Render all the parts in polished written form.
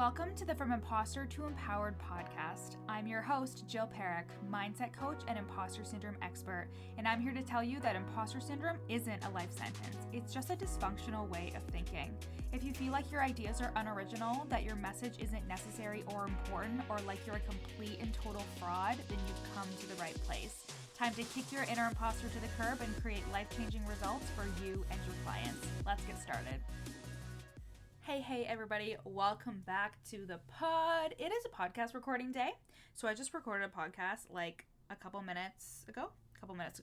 Welcome to the From Imposter to Empowered podcast. I'm your host, Jill Perrick, mindset coach and imposter syndrome expert, and I'm here to tell you that imposter syndrome isn't a life sentence. It's just a dysfunctional way of thinking. If you feel like your ideas are unoriginal, that your message isn't necessary or important, or like you're a complete and total fraud, then you've come to the right place. Time to kick your inner imposter to the curb and create life-changing results for you and your clients. Let's get started. Hey everybody, welcome back to the pod. It is a podcast recording day. So I just recorded a podcast like a couple minutes ago,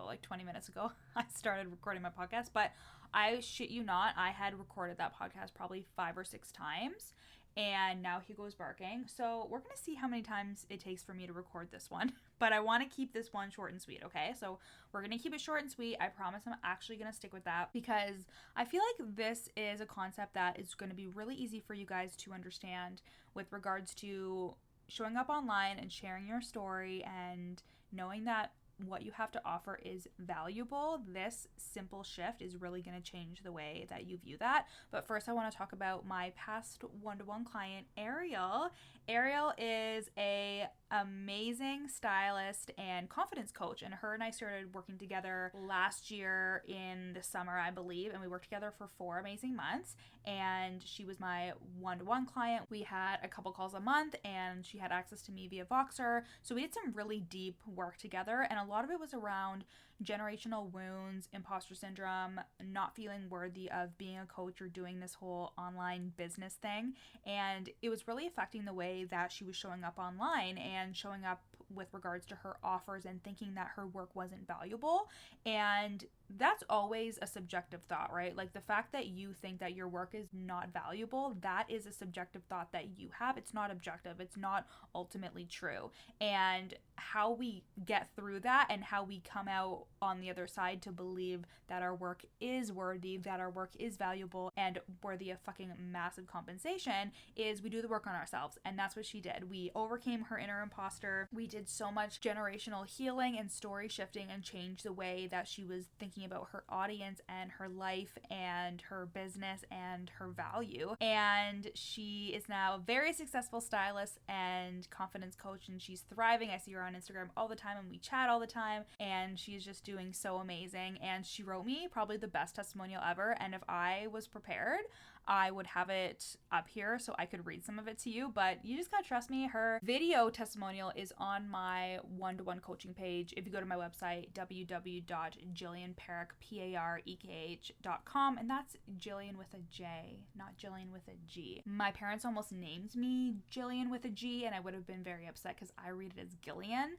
like 20 minutes ago. I started recording my podcast, but I shit you not, I had recorded that podcast probably 5 or 6 times. And now Hugo's barking. So we're going to see how many times it takes for me to record this one. But I want to keep this one short and sweet, okay? So we're going to keep it short and sweet. I promise I'm actually going to stick with that because I feel like this is a concept that is going to be really easy for you guys to understand with regards to showing up online and sharing your story and knowing that what you have to offer is valuable. This simple shift is really going to change the way that you view that. But first, I want to talk about my past one-to-one client, Ariel. Ariel is a amazing stylist and confidence coach, and her and I started working together last year in the summer, I believe, and we worked together for 4 amazing months. And she was my one-to-one client. We had a couple calls a month, and she had access to me via Voxer. So we did some really deep work together, and a lot of it was around generational wounds, imposter syndrome, not feeling worthy of being a coach or doing this whole online business thing. And it was really affecting the way that she was showing up online and showing up with regards to her offers and thinking that her work wasn't valuable. And that's always a subjective thought, right? Like the fact that you think that your work is not valuable, that is a subjective thought that you have. It's not objective. It's not ultimately true. And how we get through that and how we come out on the other side to believe that our work is worthy, that our work is valuable and worthy of fucking massive compensation is we do the work on ourselves. And that's what she did. We overcame her inner imposter. We did so much generational healing and story shifting and changed the way that she was thinking about her audience and her life and her business and her value. And she is now a very successful stylist and confidence coach, and she's thriving. I see her on Instagram all the time and we chat all the time, and she's just doing so amazing. And she wrote me probably the best testimonial ever, and if I was prepared, I would have it up here so I could read some of it to you, but you just gotta trust me. Her video testimonial is on my one-to-one coaching page. If you go to my website, www.jillianperek.com, and that's Jillian with a J, not Jillian with a G. My parents almost named me Jillian with a G, and I would have been very upset because I read it as Gillian,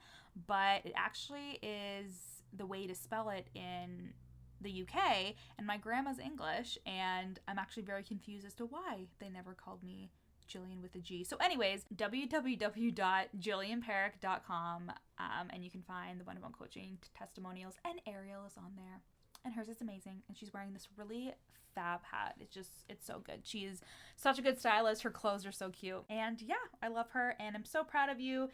but it actually is the way to spell it in the UK, and my grandma's English, and I'm actually very confused as to why they never called me Jillian with a G. So anyways, www.jillianperek.com, and you can find the one-to-one coaching testimonials, and Ariel is on there. And hers is amazing, and she's wearing this really fab hat. It's so good. She is such a good stylist. Her clothes are so cute. And yeah, I love her, and I'm so proud of you,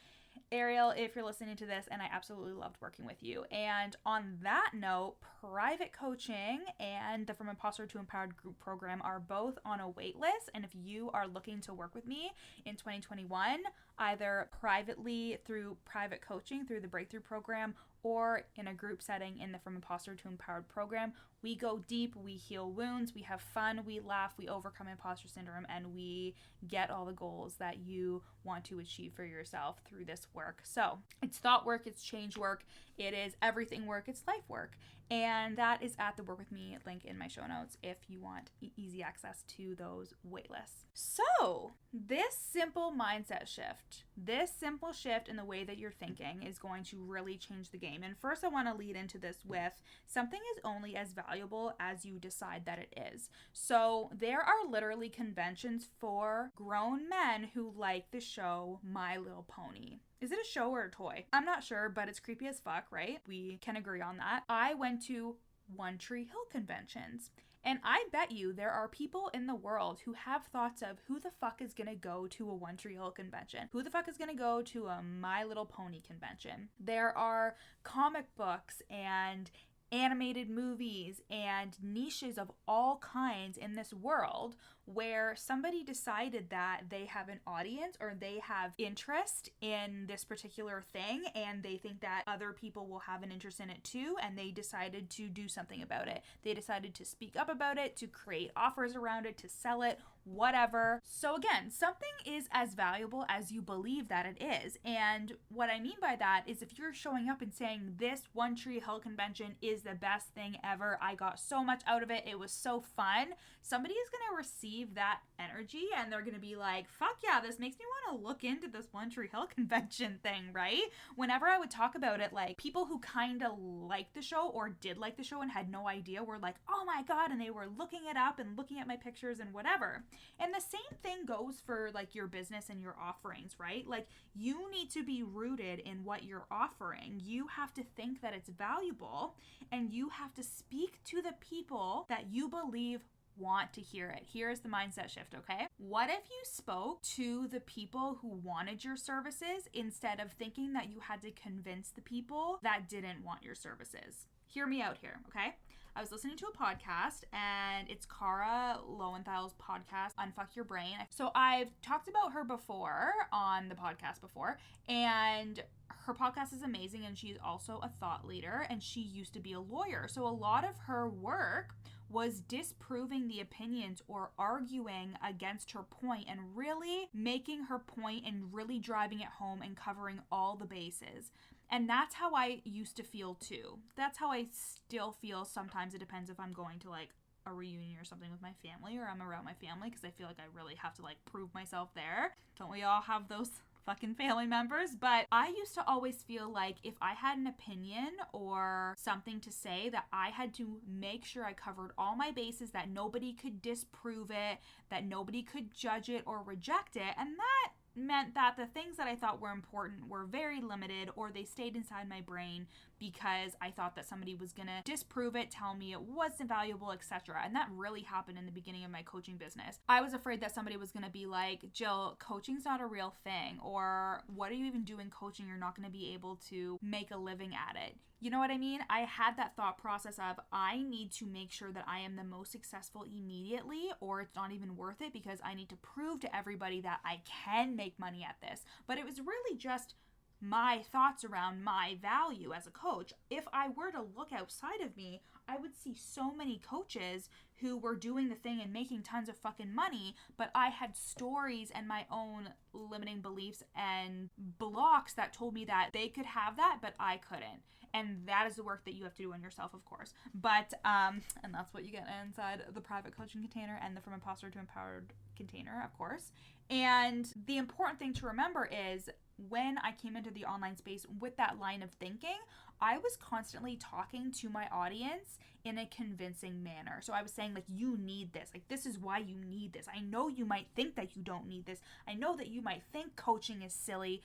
Ariel, if you're listening to this, and I absolutely loved working with you. And on that note, private coaching and the From Imposter to Empowered group program are both on a wait list. And if you are looking to work with me in 2021, either privately through private coaching through the Breakthrough program or in a group setting in the From Imposter to Empowered program, we go deep, we heal wounds, we have fun, we laugh, we overcome imposter syndrome, and we get all the goals that you want to achieve for yourself through this work. So it's thought work, it's change work, it is everything work, it's life work. And that is at the Work With Me link in my show notes if you want easy access to those waitlists. So this simple mindset shift, this simple shift in the way that you're thinking is going to really change the game. And first I want to lead into this with something is only as valuable as you decide that it is. So there are literally conventions for grown men who like the show My Little Pony. Is it a show or a toy? I'm not sure, but it's creepy as fuck, right? We can agree on that. I went to One Tree Hill conventions, and I bet you there are people in the world who have thoughts of who the fuck is gonna go to a One Tree Hill convention? Who the fuck is gonna go to a My Little Pony convention? There are comic books and animated movies and niches of all kinds in this world where somebody decided that they have an audience or they have interest in this particular thing and they think that other people will have an interest in it too, and they decided to do something about it. They decided to speak up about it, to create offers around it, to sell it, whatever. So again, something is as valuable as you believe that it is. And what I mean by that is if you're showing up and saying this One Tree Hill convention is the best thing ever, I got so much out of it, it was so fun, somebody is going to receive that energy and they're going to be like, fuck yeah, this makes me want to look into this One Tree Hill convention thing, right? Whenever I would talk about it, like people who kind of liked the show or did like the show and had no idea were like, oh my god, and they were looking it up and looking at my pictures and whatever. And the same thing goes for like your business and your offerings, right? Like you need to be rooted in what you're offering. You have to think that it's valuable and you have to speak to the people that you believe want to hear it. Here's the mindset shift, okay? What if you spoke to the people who wanted your services instead of thinking that you had to convince the people that didn't want your services? Hear me out here, okay? I was listening to a podcast and it's Cara Lowenthal's podcast, Unfuck Your Brain. So I've talked about her before on the podcast before, and her podcast is amazing, and she's also a thought leader, and she used to be a lawyer. So a lot of her work was disproving the opinions or arguing against her point and really making her point and really driving it home and covering all the bases. And that's how I used to feel too. That's how I still feel sometimes. It depends if I'm going to like a reunion or something with my family or I'm around my family, because I feel like I really have to like prove myself there. Don't we all have those fucking family members? But I used to always feel like if I had an opinion or something to say, that I had to make sure I covered all my bases, that nobody could disprove it, that nobody could judge it or reject it. And that meant that the things that I thought were important were very limited, or they stayed inside my brain because I thought that somebody was gonna disprove it, tell me it wasn't valuable, etc. And that really happened in the beginning of my coaching business. I was afraid that somebody was gonna be like, Jill, coaching's not a real thing, or what are you even doing coaching? You're not gonna be able to make a living at it. You know what I mean? I had that thought process of I need to make sure that I am the most successful immediately, or it's not even worth it because I need to prove to everybody that I can make money at this. But it was really just my thoughts around my value as a coach. If I were to look outside of me, I would see so many coaches who were doing the thing and making tons of fucking money, but I had stories and my own limiting beliefs and blocks that told me that they could have that, but I couldn't. And that is the work that you have to do on yourself, of course. But, and that's what you get inside the private coaching container and the From Imposter to Empowered container, of course. And the important thing to remember is when I came into the online space with that line of thinking, I was constantly talking to my audience in a convincing manner. So I was saying, like, you need this. Like, this is why you need this. I know you might think that you don't need this. I know that you might think coaching is silly,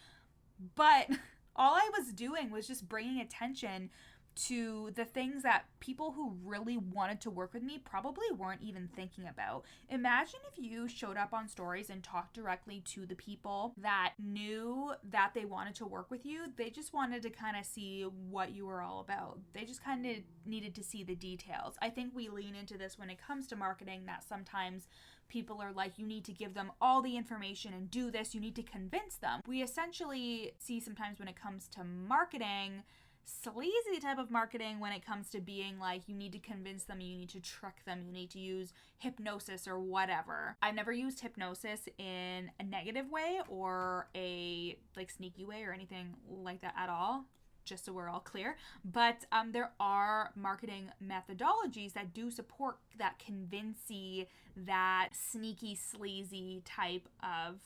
but all I was doing was just bringing attention to the things that people who really wanted to work with me probably weren't even thinking about. Imagine if you showed up on stories and talked directly to the people that knew that they wanted to work with you. They just wanted to kind of see what you were all about. They just kind of needed to see the details. I think we lean into this when it comes to marketing, that sometimes people are like, you need to give them all the information and do this. You need to convince them. We essentially see sometimes when it comes to marketing, sleazy type of marketing when it comes to being like, you need to convince them, you need to trick them, you need to use hypnosis or whatever. I've never used hypnosis in a negative way or a like sneaky way or anything like that at all, just so we're all clear. But there are marketing methodologies that do support that convincing, that sneaky, sleazy type of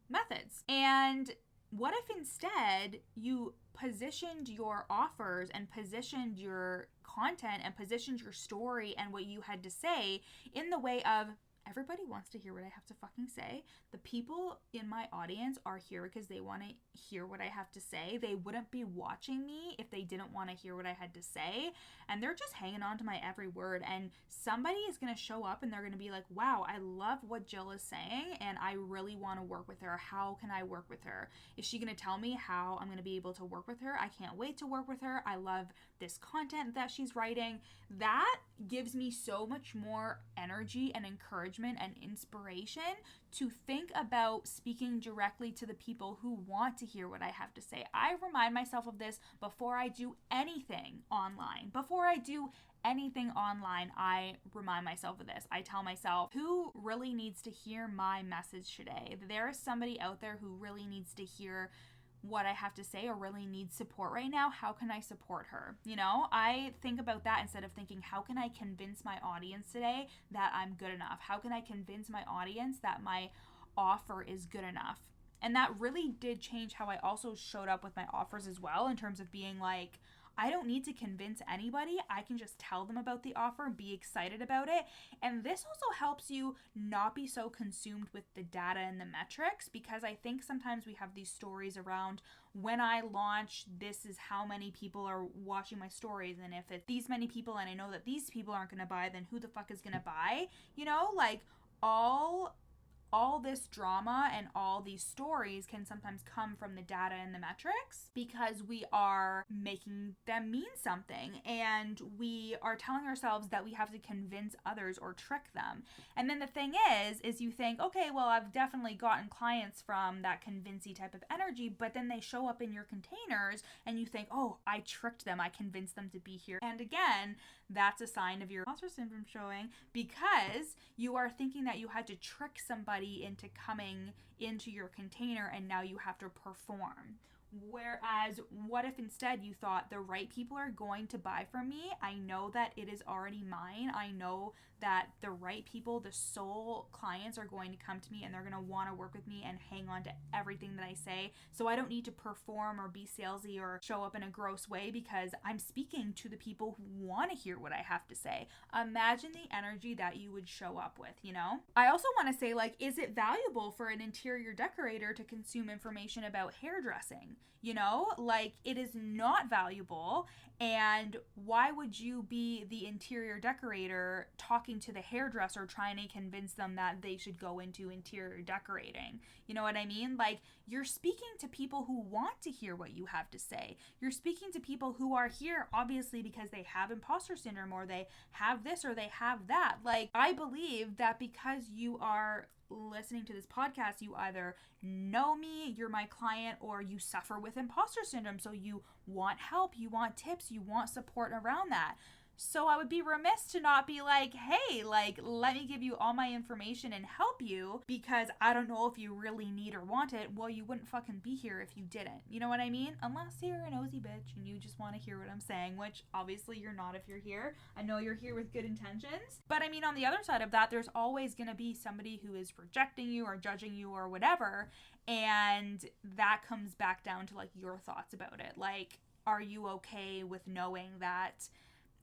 methods. And what if instead you positioned your offers and positioned your content and positioned your story and what you had to say in the way of, everybody wants to hear what I have to fucking say. The people in my audience are here because they want to hear what I have to say. They wouldn't be watching me if they didn't want to hear what I had to say. And they're just hanging on to my every word. And somebody is going to show up and they're going to be like, wow, I love what Jill is saying and I really want to work with her. How can I work with her? Is she going to tell me how I'm going to be able to work with her? I can't wait to work with her. I love this content that she's writing. That gives me so much more energy and encouragement encouragement and inspiration to think about speaking directly to the people who want to hear what I have to say. I remind myself of this before I do anything online. I remind myself of this. I tell myself, who really needs to hear my message today? There is somebody out there who really needs to hear what I have to say or really needs support right now. How can I support her? You know, I think about that instead of thinking, how can I convince my audience today that I'm good enough? How can I convince my audience that my offer is good enough? And that really did change how I also showed up with my offers as well, in terms of being like, I don't need to convince anybody. I can just tell them about the offer, be excited about it. And this also helps you not be so consumed with the data and the metrics, because I think sometimes we have these stories around, when I launch, this is how many people are watching my stories. And if it's these many people and I know that these people aren't going to buy, then who the fuck is going to buy? You know, like all this drama and all these stories can sometimes come from the data and the metrics, because we are making them mean something and we are telling ourselves that we have to convince others or trick them. And then the thing is you think, okay, well, I've definitely gotten clients from that convincey type of energy, but then they show up in your containers and you think, oh, I tricked them, I convinced them to be here. And again, that's a sign of your imposter syndrome showing, because you are thinking that you had to trick somebody into coming into your container and now you have to perform. Whereas, what if instead you thought, the right people are going to buy from me? I know that it is already mine. I know that the right people, the soul clients, are going to come to me and they're going to want to work with me and hang on to everything that I say. So I don't need to perform or be salesy or show up in a gross way, because I'm speaking to the people who want to hear what I have to say. Imagine the energy that you would show up with, you know? I also want to say, like, is it valuable for an interior decorator to consume information about hairdressing? You know, like, it is not valuable. And why would you be the interior decorator talking to the hairdresser trying to convince them that they should go into interior decorating? You know what I mean? Like, you're speaking to people who want to hear what you have to say. You're speaking to people who are here obviously because they have imposter syndrome, or they have this, or they have that. Like, I believe that because you are listening to this podcast, you either know me, you're my client, or you suffer with imposter syndrome. So you want help, you want tips, you want support around that. So I would be remiss to not be like, hey, like, let me give you all my information and help you, because I don't know if you really need or want it. Well, you wouldn't fucking be here if you didn't. You know what I mean? Unless you're a nosy bitch and you just want to hear what I'm saying, which obviously you're not if you're here. I know you're here with good intentions. But I mean, on the other side of that, there's always going to be somebody who is rejecting you or judging you or whatever. And that comes back down to, like, your thoughts about it. Like, are you okay with knowing that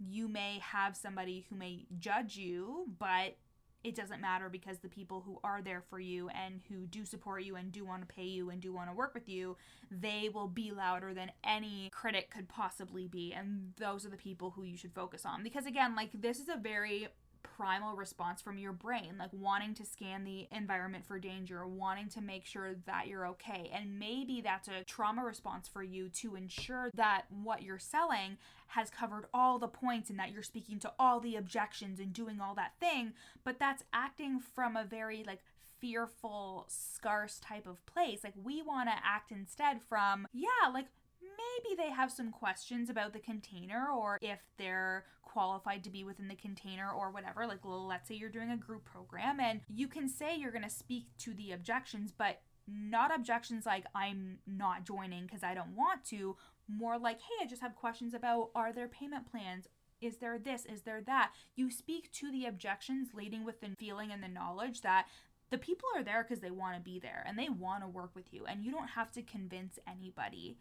you may have somebody who may judge you, but it doesn't matter, because the people who are there for you and who do support you and do want to pay you and do want to work with you, they will be louder than any critic could possibly be. And those are the people who you should focus on. Because again, like, this is a very primal response from your brain, like wanting to scan the environment for danger, wanting to make sure that you're okay. And maybe that's a trauma response for you, to ensure that what you're selling has covered all the points and that you're speaking to all the objections and doing all that thing. But that's acting from a very, like, fearful, scarce type of place. Like, we want to act instead from, yeah, like, maybe they have some questions about the container, or if they're qualified to be within the container or whatever. Like, let's say you're doing a group program and you can say you're going to speak to the objections, but not objections like, I'm not joining because I don't want to. More like, hey, I just have questions about, are there payment plans? Is there this? Is there that? You speak to the objections, leading with the feeling and the knowledge that the people are there because they want to be there and they want to work with you, and you don't have to convince anybody.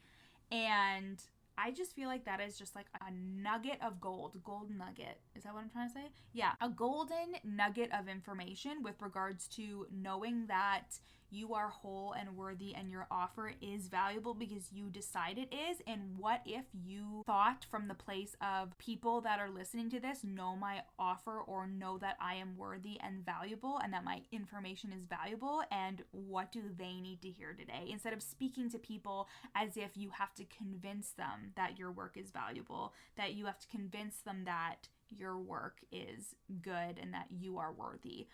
And I just feel like that is just like a nugget of gold. Gold nugget. Is that what I'm trying to say? Yeah. A golden nugget of information with regards to knowing that you are whole and worthy and your offer is valuable because you decide it is. And what if you thought from the place of, people that are listening to this know my offer or know that I am worthy and valuable and that my information is valuable, and what do they need to hear today? Instead of speaking to people as if you have to convince them that your work is valuable, that you have to convince them that your work is good and that you are worthy.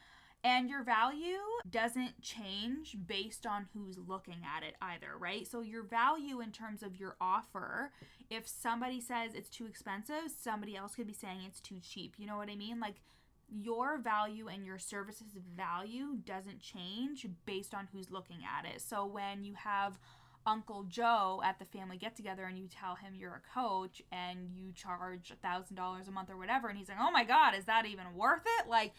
And your value doesn't change based on who's looking at it either, right? So your value in terms of your offer, if somebody says it's too expensive, somebody else could be saying it's too cheap. You know what I mean? Like, your value and your service's value doesn't change based on who's looking at it. So when you have Uncle Joe at the family get together and you tell him you're a coach and you charge $1,000 a month or whatever, and he's like, oh my God, is that even worth it? Like,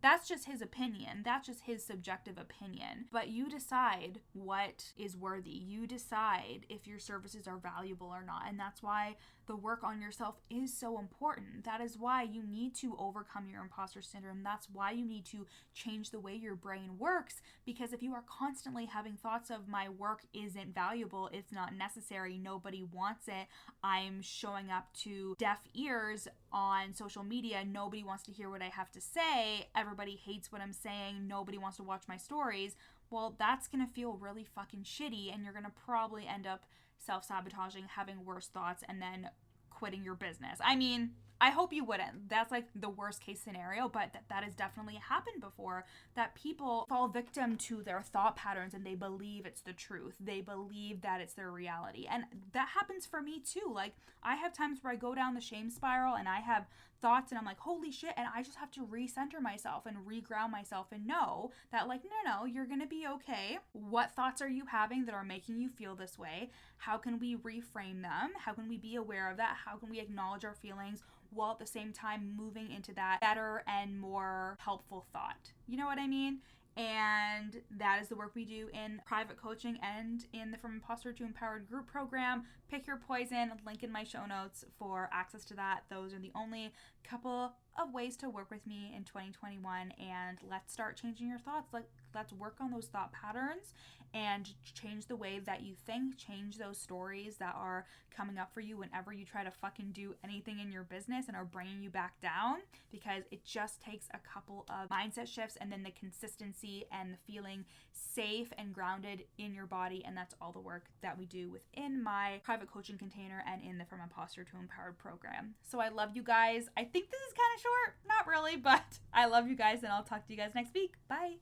that's just his opinion. That's just his subjective opinion. But you decide what is worthy. You decide if your services are valuable or not. And that's why the work on yourself is so important. That is why you need to overcome your imposter syndrome. That's why you need to change the way your brain works. Because if you are constantly having thoughts of my work isn't valuable, it's not necessary, nobody wants it, I'm showing up to deaf ears on social media, nobody wants to hear what I have to say, everybody hates what I'm saying, nobody wants to watch my stories, well, that's going to feel really fucking shitty, and you're going to probably end up self-sabotaging, having worse thoughts, and then quitting your business. I mean, I hope you wouldn't. That's like the worst case scenario, but that has definitely happened before, that people fall victim to their thought patterns and they believe it's the truth. They believe that it's their reality. And that happens for me too. Like, I have times where I go down the shame spiral and I have thoughts and I'm like, holy shit, and I just have to recenter myself and reground myself and know that, like, no, you're gonna be okay. What thoughts are you having that are making you feel this way? How can we reframe them? How can we be aware of that? How can we acknowledge our feelings while at the same time moving into that better and more helpful thought? You know what I mean? And that is the work we do in private coaching and in the From Imposter to Empowered group program. Pick your poison, link in my show notes for access to that. Those are the only couple of ways to work with me in 2021, and let's start changing your thoughts. Let's work on those thought patterns and change the way that you think, change those stories that are coming up for you whenever you try to fucking do anything in your business and are bringing you back down, because it just takes a couple of mindset shifts and then the consistency and the feeling safe and grounded in your body, and that's all the work that we do within my private coaching container and in the From Imposter to Empowered program. So I love you guys. I think this is kind of short, not really, but I love you guys, and I'll talk to you guys next week. Bye.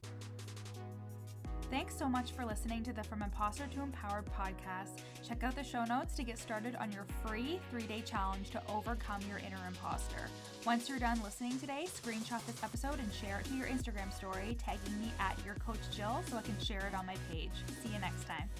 Thanks so much for listening to the From Imposter to Empowered podcast. Check out the show notes to get started on your free 3-day challenge to overcome your inner imposter. Once you're done listening today, screenshot this episode and share it to your Instagram story, tagging me at YourCoachJill so I can share it on my page. See you next time.